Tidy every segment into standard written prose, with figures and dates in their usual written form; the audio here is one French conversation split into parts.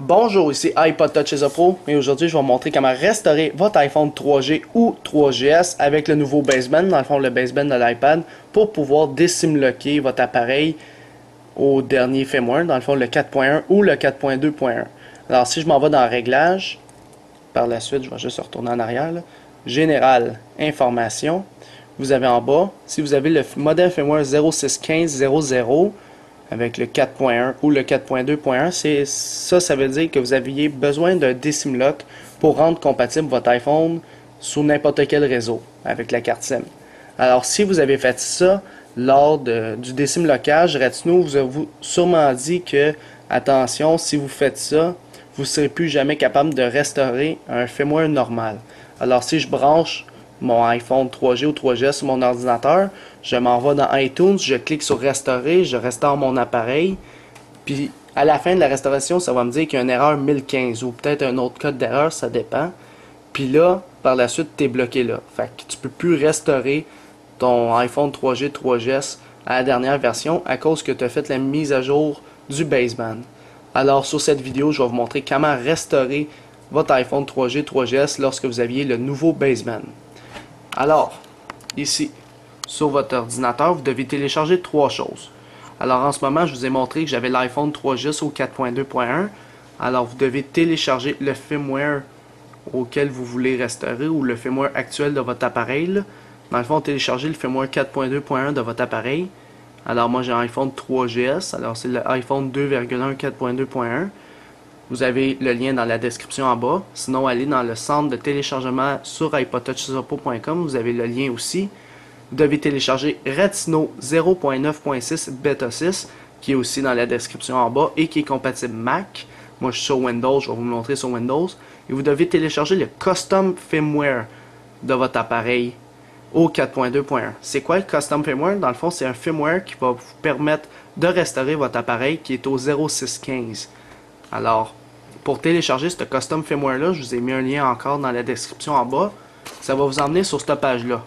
Bonjour, ici iPod Touch Pro et aujourd'hui je vais vous montrer comment restaurer votre iPhone 3G ou 3GS avec le nouveau baseband, dans le fond le baseband de l'iPad, pour pouvoir désimlocker votre appareil au dernier firmware, dans le fond le 4.1 ou le 4.2.1. Alors si je m'en vais dans Réglages, par la suite je vais juste retourner en arrière, là. Général, Information, vous avez en bas, si vous avez le modèle firmware 0615.00 avec le 4.1 ou le 4.2.1, ça veut dire que vous aviez besoin d'un Decimlock pour rendre compatible votre iPhone sur n'importe quel réseau avec la carte SIM. Alors si vous avez fait ça lors du Decimlockage, Retino vous a sûrement dit que, attention, si vous faites ça, vous ne serez plus jamais capable de restaurer un firmware normal. Alors si je branche mon iPhone 3G ou 3GS sur mon ordinateur, je m'en vais dans iTunes, je clique sur restaurer, je restaure mon appareil, puis à la fin de la restauration, ça va me dire qu'il y a une erreur 1015 ou peut-être un autre code d'erreur, ça dépend. Puis là, par la suite, tu es bloqué là. Fait que tu peux plus restaurer ton iPhone 3G, 3GS à la dernière version à cause que tu as fait la mise à jour du baseband. Alors sur cette vidéo, je vais vous montrer comment restaurer votre iPhone 3G, 3GS lorsque vous aviez le nouveau baseband. Alors, ici, sur votre ordinateur, vous devez télécharger trois choses. Alors, en ce moment, je vous ai montré que j'avais l'iPhone 3GS au 4.2.1. Alors, vous devez télécharger le firmware auquel vous voulez restaurer ou le firmware actuel de votre appareil. Dans le fond, téléchargez le firmware 4.2.1 de votre appareil. Alors, moi, j'ai un iPhone 3GS. Alors, c'est le iPhone 2.1 4.2.1. Vous avez le lien dans la description en bas. Sinon, allez dans le centre de téléchargement sur iPodTouchSupport.com. Vous avez le lien aussi. Vous devez télécharger Retino 0.9.6 Beta 6, qui est aussi dans la description en bas et qui est compatible Mac. Moi, je suis sur Windows, je vais vous le montrer sur Windows. Et vous devez télécharger le Custom Firmware de votre appareil au 4.2.1. C'est quoi le Custom Firmware? Dans le fond, c'est un firmware qui va vous permettre de restaurer votre appareil qui est au 0615. Alors, pour télécharger ce Custom Firmware-là, je vous ai mis un lien encore dans la description en bas. Ça va vous emmener sur cette page-là.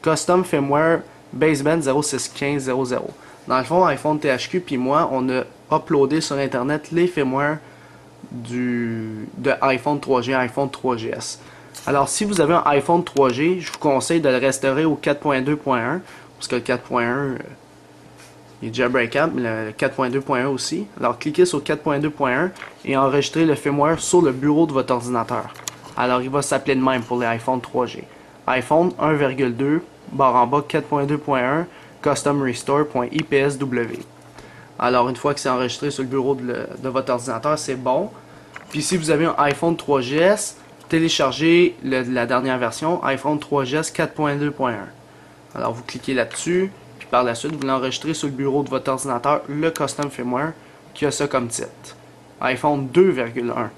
Custom Firmware Baseband 0615.00. Dans le fond, iPhone THQ puis moi, on a uploadé sur Internet les firmwares de iPhone 3G et iPhone 3GS. Alors, si vous avez un iPhone 3G, je vous conseille de le restaurer au 4.2.1 parce que le 4.1 il est déjà breakable, mais le 4.2.1 aussi. Alors, cliquez sur 4.2.1 et enregistrez le firmware sur le bureau de votre ordinateur. Alors, il va s'appeler de même pour les iPhone 3G. iPhone 1.2 barre en bas 4.2.1 custom restore.ipsw. Alors, une fois que c'est enregistré sur le bureau de votre ordinateur, c'est bon. Puis, si vous avez un iPhone 3GS, téléchargez la dernière version, iPhone 3GS 4.2.1. Alors, vous cliquez là-dessus. Puis par la suite, vous l'enregistrez sur le bureau de votre ordinateur, le Custom Firmware, qui a ça comme titre. iPhone 2.1,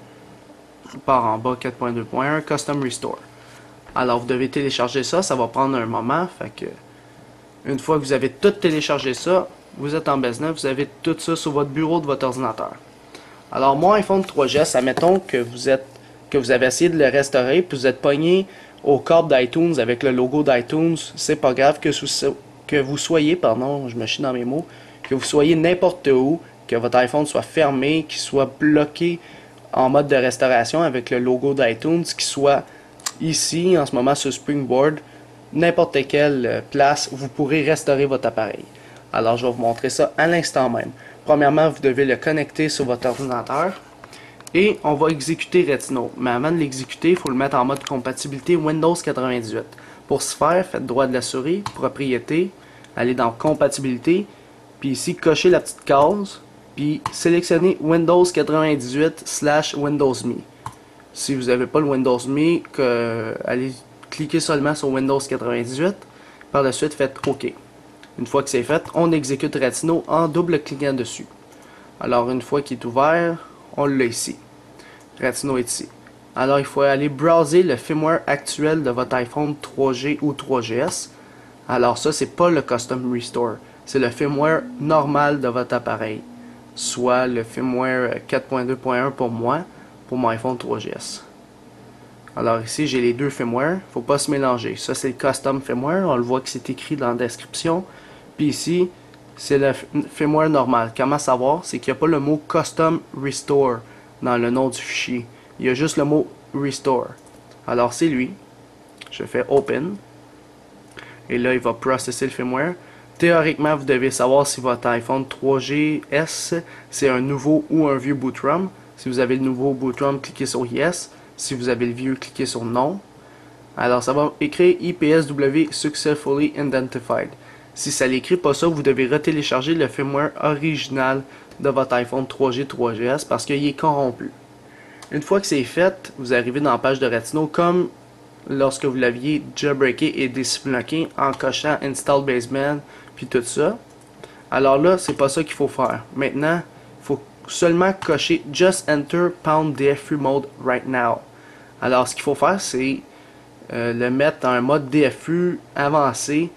par en bas 4.2.1, Custom Restore. Alors vous devez télécharger ça, ça va prendre un moment, fait que une fois que vous avez tout téléchargé ça, vous êtes en business, vous avez tout ça sur votre bureau de votre ordinateur. Alors mon iPhone 3GS, admettons que vous avez essayé de le restaurer, puis vous êtes pogné au câble d'iTunes avec le logo d'iTunes, c'est pas grave que vous soyez, pardon, je me chie dans mes mots, que vous soyez n'importe où, que votre iPhone soit fermé, qu'il soit bloqué en mode de restauration avec le logo d'iTunes, qu'il soit ici, en ce moment sur Springboard, n'importe quelle place, vous pourrez restaurer votre appareil. Alors, je vais vous montrer ça à l'instant même. Premièrement, vous devez le connecter sur votre ordinateur et on va exécuter Retino. Mais avant de l'exécuter, il faut le mettre en mode compatibilité Windows 98. Pour ce faire, faites droit de la souris, propriété, allez dans compatibilité, puis ici, cochez la petite case, puis sélectionnez Windows 98/Windows Me. Si vous n'avez pas le Windows Me, allez cliquer seulement sur Windows 98, par la suite, faites OK. Une fois que c'est fait, on exécute Retino en double-cliquant dessus. Alors, une fois qu'il est ouvert, on l'a ici. Retino est ici. Alors, il faut aller browser le firmware actuel de votre iPhone 3G ou 3GS. Alors, ça, c'est pas le Custom Restore. C'est le firmware normal de votre appareil. Soit le firmware 4.2.1 pour moi, pour mon iPhone 3GS. Alors, ici, j'ai les deux firmware. Faut pas se mélanger. Ça, c'est le Custom Firmware. On le voit que c'est écrit dans la description. Puis ici, c'est le firmware normal. Comment savoir? C'est qu'il n'y a pas le mot Custom Restore dans le nom du fichier. Il y a juste le mot Restore. Alors c'est lui. Je fais Open. Et là, il va processer le firmware. Théoriquement, vous devez savoir si votre iPhone 3GS, c'est un nouveau ou un vieux boot ROM. Si vous avez le nouveau boot ROM, cliquez sur Yes. Si vous avez le vieux, cliquez sur Non. Alors, ça va écrire IPSW Successfully Identified. Si ça l'écrit pas ça, vous devez retélécharger le firmware original de votre iPhone 3G, 3GS parce qu'il est corrompu. Une fois que c'est fait, vous arrivez dans la page de Retino comme lorsque vous l'aviez jailbreaké et désbloqué en cochant Install Baseband puis tout ça. Alors là, c'est pas ça qu'il faut faire. Maintenant, il faut seulement cocher Just Enter Pound DFU Mode Right Now. Alors, ce qu'il faut faire, c'est le mettre en mode DFU avancé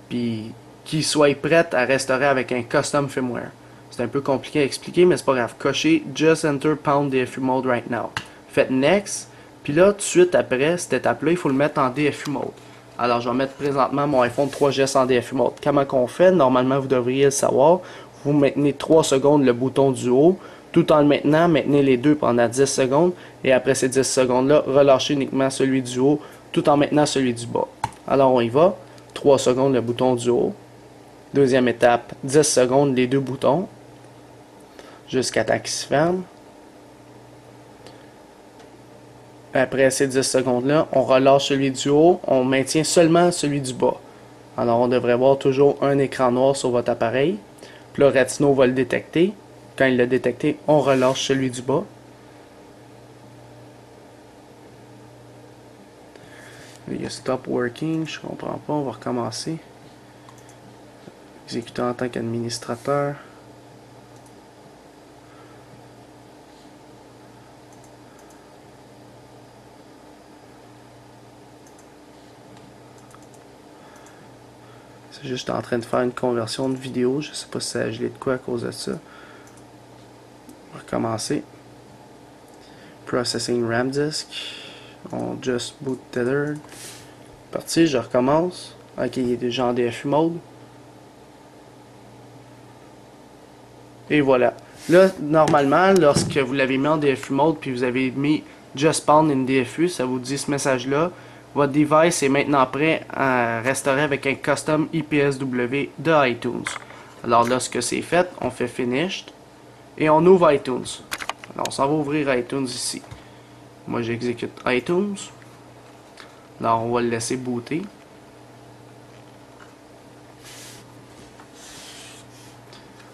puis qu'il soit prêt à restaurer avec un custom firmware. C'est un peu compliqué à expliquer, mais c'est pas grave. Cochez Just Enter Pound DFU Mode Right Now. Faites Next. Puis là, tout de suite après cette étape-là, il faut le mettre en DFU Mode. Alors, je vais mettre présentement mon iPhone 3GS en DFU Mode. Comment qu'on fait? Normalement, vous devriez le savoir. Vous maintenez 3 secondes le bouton du haut. Tout en le maintenant, maintenez les deux pendant 10 secondes. Et après ces 10 secondes-là, relâchez uniquement celui du haut, tout en maintenant celui du bas. Alors, on y va. 3 secondes le bouton du haut. Deuxième étape, 10 secondes les deux boutons. Jusqu'à temps qu'il se ferme. Après ces 10 secondes-là, on relâche celui du haut, on maintient seulement celui du bas. Alors on devrait voir toujours un écran noir sur votre appareil. Puis le Retino va le détecter. Quand il l'a détecté, on relâche celui du bas. Il y a Stop Working, je comprends pas, on va recommencer. Exécuter en tant qu'administrateur. C'est juste en train de faire une conversion de vidéo. Je sais pas si ça a gelé de quoi à cause de ça. On va recommencer. Processing RAM Disk. On just boot tether. Parti, je recommence. Ok, il est déjà en DFU mode. Et voilà. Là, normalement, lorsque vous l'avez mis en DFU mode, puis vous avez mis Just Spawn in DFU, ça vous dit ce message-là. Votre device est maintenant prêt à restaurer avec un custom IPSW de iTunes. Alors lorsque c'est fait, on fait Finished et on ouvre iTunes. Alors on s'en va ouvrir iTunes ici. Moi j'exécute iTunes. Alors on va le laisser booter.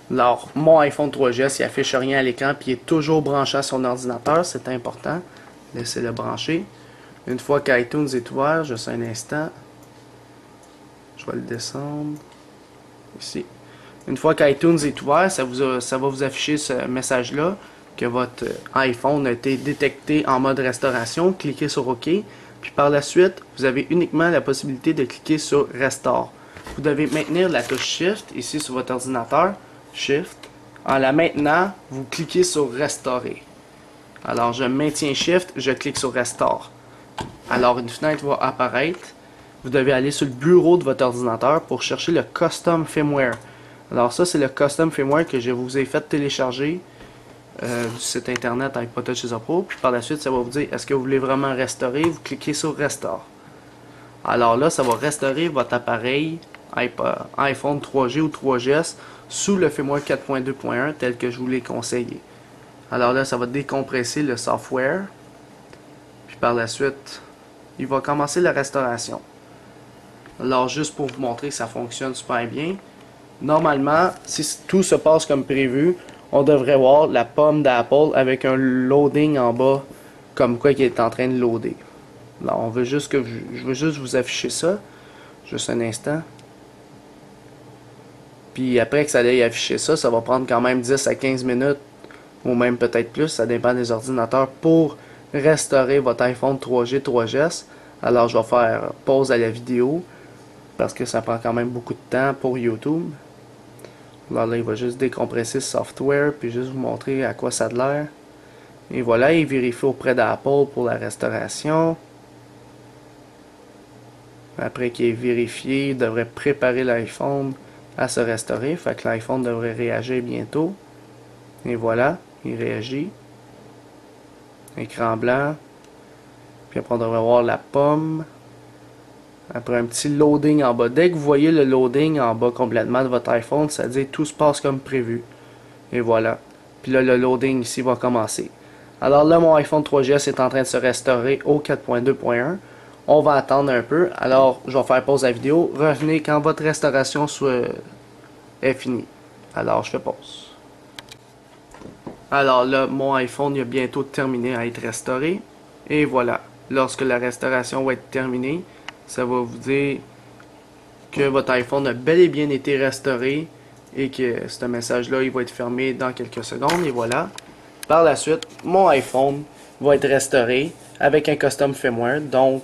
Alors mon iPhone 3GS il affiche rien à l'écran puis il est toujours branché à son ordinateur, c'est important. Laissez-le brancher. Une fois qu'iTunes est ouvert, juste un instant, je vais le descendre ici. Une fois qu'iTunes est ouvert, ça va vous afficher ce message-là que votre iPhone a été détecté en mode restauration. Cliquez sur OK. Puis par la suite, vous avez uniquement la possibilité de cliquer sur Restore. Vous devez maintenir la touche Shift ici sur votre ordinateur. Shift. En la maintenant, vous cliquez sur Restaurer. Alors je maintiens Shift, je clique sur Restore. Alors une fenêtre va apparaître. Vous devez aller sur le bureau de votre ordinateur pour chercher le Custom Firmware. Alors ça c'est le Custom Firmware que je vous ai fait télécharger du site internet iPod Pro. Puis par la suite ça va vous dire est-ce que vous voulez vraiment restaurer. Vous cliquez sur Restore. Alors là ça va restaurer votre appareil iPhone 3G ou 3GS sous le firmware 4.2.1 tel que je vous l'ai conseillé. Alors là ça va décompresser le software. Puis par la suite il va commencer la restauration. Alors juste pour vous montrer que ça fonctionne super bien. Normalement, si tout se passe comme prévu, on devrait voir la pomme d'Apple avec un loading en bas, comme quoi qui est en train de loader. Alors on veut juste que je veux juste vous afficher ça. Juste un instant. Puis après que ça ait affiché ça, ça va prendre quand même 10 à 15 minutes, ou même peut-être plus, ça dépend des ordinateurs, pour restaurer votre iPhone 3G, 3GS. Alors je vais faire pause à la vidéo parce que ça prend quand même beaucoup de temps pour YouTube. Alors là il va juste décompresser le software puis juste vous montrer à quoi ça a l'air. Et voilà, il vérifie auprès d'Apple pour la restauration. Après qu'il est vérifié, il devrait préparer l'iPhone à se restaurer. Fait que l'iPhone devrait réagir bientôt. Et voilà, il réagit. Écran blanc. Puis après, on devrait voir la pomme. Après, un petit loading en bas. Dès que vous voyez le loading en bas complètement de votre iPhone, ça veut dire que tout se passe comme prévu. Et voilà. Puis là, le loading ici va commencer. Alors là, mon iPhone 3GS est en train de se restaurer au 4.2.1. On va attendre un peu. Alors, je vais faire pause à la vidéo. Revenez quand votre restauration est finie. Alors, je fais pause. Alors là, mon iPhone il a bientôt terminé à être restauré. Et voilà. Lorsque la restauration va être terminée, ça va vous dire que votre iPhone a bel et bien été restauré et que ce message-là, il va être fermé dans quelques secondes. Et voilà. Par la suite, mon iPhone va être restauré avec un custom firmware. Donc,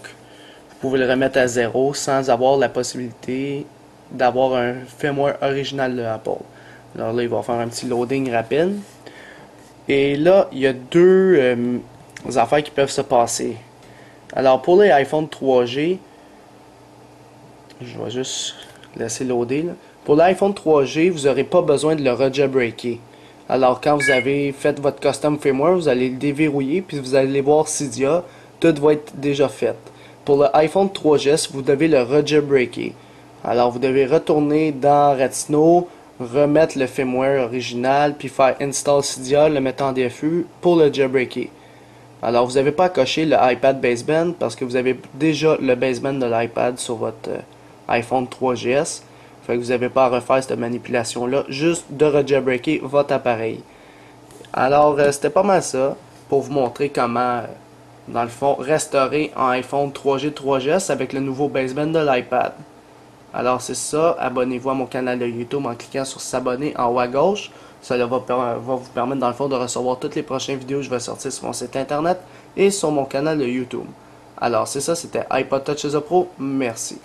vous pouvez le remettre à zéro sans avoir la possibilité d'avoir un firmware original de Apple. Alors là, il va faire un petit loading rapide. Et là, il y a deux affaires qui peuvent se passer. Alors, pour les iPhone 3G, je vais juste laisser loader. Là. Pour l'iPhone 3G, vous n'aurez pas besoin de le rejailbreaker. Alors, quand vous avez fait votre custom firmware, vous allez le déverrouiller, puis vous allez voir Cydia, tout va être déjà fait. Pour le iPhone 3GS, vous devez le rejailbreaker. Alors, vous devez retourner dans Redsnow, remettre le firmware original, puis faire install Cydia, le mettre en DFU pour le jailbreaker. Alors, vous n'avez pas à cocher le iPad baseband parce que vous avez déjà le baseband de l'iPad sur votre iPhone 3GS. Fait que vous n'avez pas à refaire cette manipulation-là, juste de rejailbreaker votre appareil. Alors, c'était pas mal ça pour vous montrer comment, dans le fond, restaurer un iPhone 3G 3GS avec le nouveau baseband de l'iPad. Alors, c'est ça. Abonnez-vous à mon canal de YouTube en cliquant sur s'abonner en haut à gauche. Ça va vous permettre, dans le fond, de recevoir toutes les prochaines vidéos que je vais sortir sur mon site internet et sur mon canal de YouTube. Alors, c'est ça, c'était iPod Touch as a Pro. Merci.